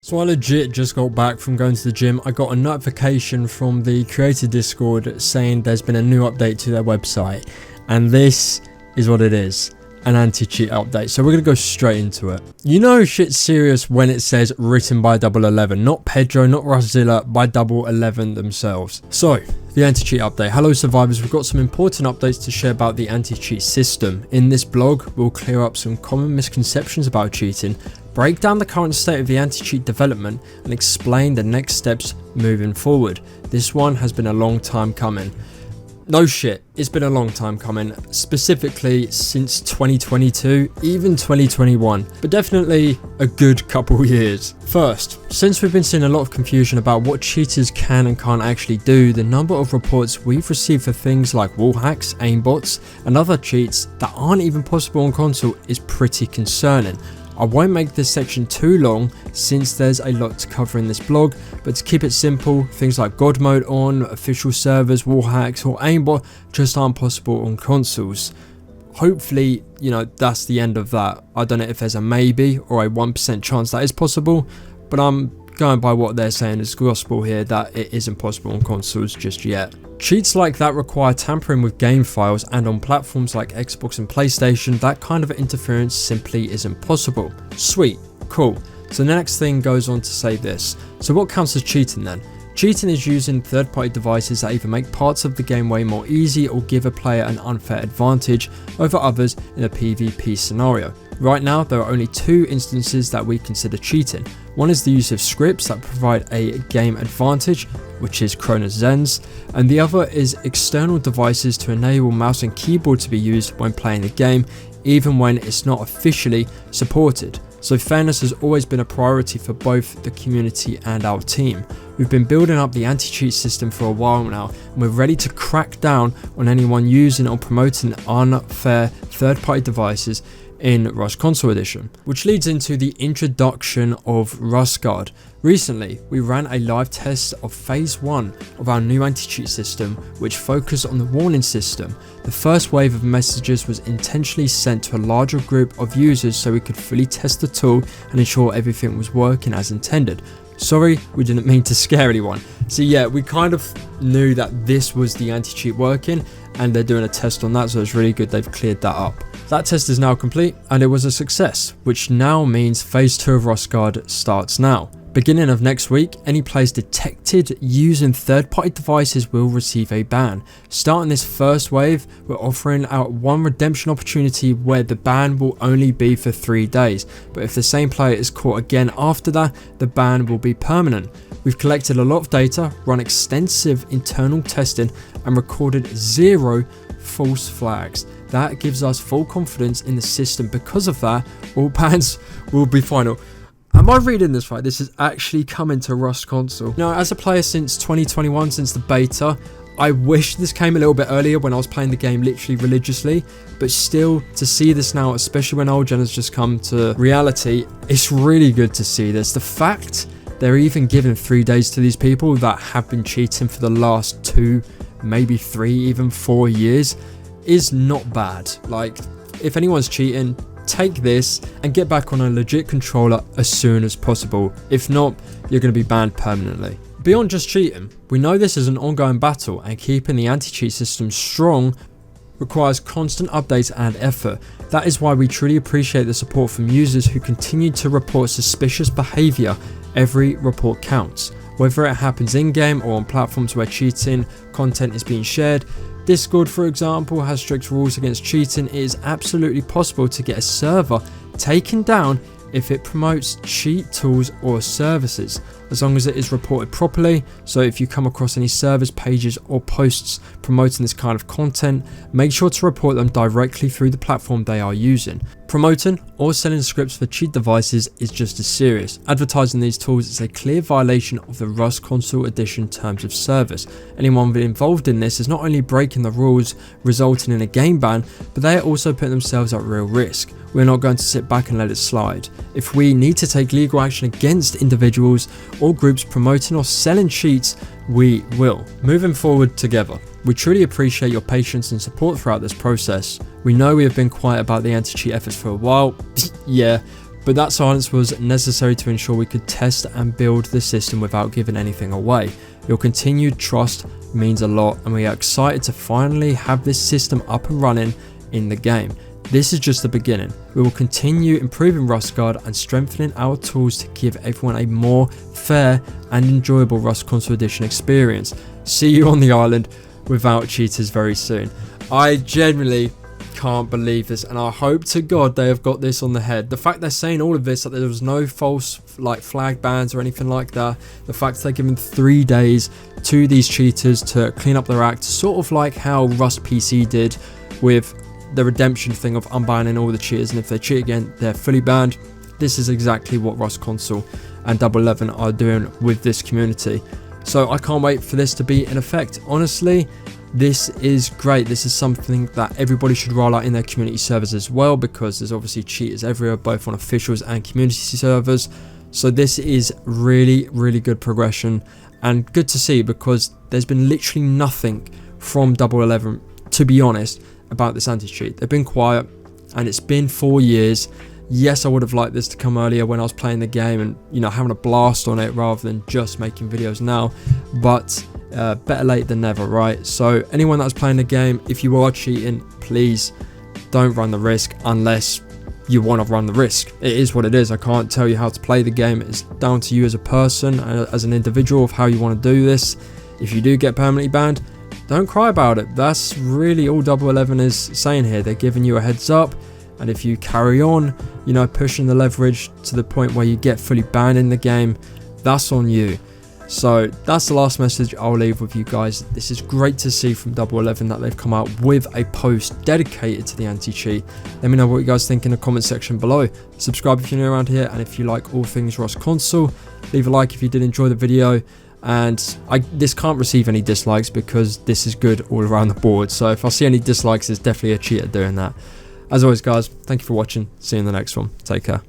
So I legit just got back from going to the gym. I got a notification from the creator Discord saying there's been a new update to their website, and this is what it is. An anti-cheat update. So we're going to go straight into it. You know shit's serious when it says written by 11, not Pedro, not Rustzilla, by 11 themselves. So the anti-cheat update. Hello survivors, we've got some important updates to share about the anti-cheat system. In this blog, we'll clear up some common misconceptions about cheating, break down the current state of the anti-cheat development, and explain the next steps moving forward. This one has been a long time coming. No shit, it's been a long time coming, specifically since 2022, even 2021, but definitely a good couple years. First, since we've been seeing a lot of confusion about what cheaters can and can't actually do, the number of reports we've received for things like wall hacks, aimbots, and other cheats that aren't even possible on console is pretty concerning. I won't make this section too long since there's a lot to cover in this blog, but to keep it simple, things like God mode on, official servers, wall hacks or aimbot just aren't possible on consoles. Hopefully, you know, that's the end of that. I don't know if there's a maybe or a 1% chance that is possible, but I'm going by what they're saying as gospel here that it isn't possible on consoles just yet. Cheats like that require tampering with game files, and on platforms like Xbox and PlayStation, that kind of interference simply isn't possible. Sweet, cool. So the next thing goes on to say this. So what counts as cheating then? Cheating is using third-party devices that either make parts of the game way more easy or give a player an unfair advantage over others in a PvP scenario. Right now, there are only two instances that we consider cheating. One is the use of scripts that provide a game advantage, which is Cronus Zens, and the other is external devices to enable mouse and keyboard to be used when playing the game, even when it's not officially supported. So fairness has always been a priority for both the community and our team. We've been building up the anti-cheat system for a while now, and we're ready to crack down on anyone using or promoting unfair third-party devices in Rust Console Edition, which leads into the introduction of RustGuard. Recently, we ran a live test of phase 1 of our new anti-cheat system, which focused on the warning system. The first wave of messages was intentionally sent to a larger group of users so we could fully test the tool and ensure everything was working as intended. Sorry, we didn't mean to scare anyone. So yeah, we kind of knew that this was the anti-cheat working, and they're doing a test on that, so it's really good they've cleared that up. That test is now complete, and it was a success, which now means phase 2 of RustGuard starts now. Beginning of next week, any players detected using third-party devices will receive a ban. Starting this first wave, we're offering out one redemption opportunity where the ban will only be for 3 days, but if the same player is caught again after that, the ban will be permanent. We've collected a lot of data, run extensive internal testing, and recorded 0 false flags. That gives us full confidence in the system. Because of that, all bans will be final. Am I reading this right? This is actually coming to Rust Console. Now, as a player since 2021, since the beta, I wish this came a little bit earlier when I was playing the game literally religiously, but still to see this now, especially when old gen has just come to reality, it's really good to see this. The fact they're even giving 3 days to these people that have been cheating for the last 2, maybe 3, even 4 years is not bad. Like, if anyone's cheating, take this and get back on a legit controller as soon as possible. If not, you're going to be banned permanently. Beyond just cheating, we know this is an ongoing battle, and keeping the anti-cheat system strong requires constant updates and effort. That is why we truly appreciate the support from users who continue to report suspicious behavior. Every report counts, whether it happens in-game or on platforms where cheating content is being shared. Discord, for example, has strict rules against cheating. It is absolutely possible to get a server taken down if it promotes cheat tools or services, as long as it is reported properly. So if you come across any servers, pages or posts promoting this kind of content, make sure to report them directly through the platform they are using. Promoting or selling scripts for cheat devices is just as serious. Advertising these tools is a clear violation of the Rust Console Edition terms of service. Anyone involved in this is not only breaking the rules resulting in a game ban, but they are also putting themselves at real risk. We're not going to sit back and let it slide. If we need to take legal action against individuals or groups promoting or selling cheats, we will. Moving forward together. We truly appreciate your patience and support throughout this process. We know we have been quiet about the anti-cheat efforts for a while, yeah, but that silence was necessary to ensure we could test and build the system without giving anything away. Your continued trust means a lot, and we are excited to finally have this system up and running in the game. This is just the beginning. We will continue improving RustGuard and strengthening our tools to give everyone a more fair and enjoyable Rust Console Edition experience. See you on the island without cheaters very soon. I genuinely can't believe this, and I hope to God they have got this on the head. The fact they're saying all of this, that there was no false flag bans or anything like that, the fact they're giving 3 days to these cheaters to clean up their act, sort of like how Rust PC did with the redemption thing of unbanning all the cheaters, and if they cheat again they're fully banned. This is exactly what Rust Console and 11 are doing with this community, so I can't wait for this to be in effect. Honestly, this is great. This is something that everybody should roll out in their community servers as well, because there's obviously cheaters everywhere, both on officials and community servers. So this is really good progression, and good to see, because there's been literally nothing from 11, to be honest, about this anti-cheat. They've been quiet, and it's been 4 years. Yes, I would have liked this to come earlier when I was playing the game and, you know, having a blast on it rather than just making videos now, but better late than never, right? So anyone that's playing the game, if you are cheating, please don't run the risk unless you want to run the risk. It is what it is. I can't tell you how to play the game. It's down to you as a person, as an individual, of how you want to do this. If you do get permanently banned, don't cry about it. That's really all 11 is saying here. They're giving you a heads up, and if you carry on, you know, pushing the leverage to the point where you get fully banned in the game, that's on you. So that's the last message I'll leave with you guys. This is great to see from 11 that they've come out with a post dedicated to the anti-cheat. Let me know what you guys think in the comment section below. Subscribe if you're new around here, and if you like all things Rust Console, leave a like if you did enjoy the video. And this can't receive any dislikes because this is good all around the board. So if I see any dislikes, it's definitely a cheater doing that. As always guys, thank you for watching. See you in the next one. Take care.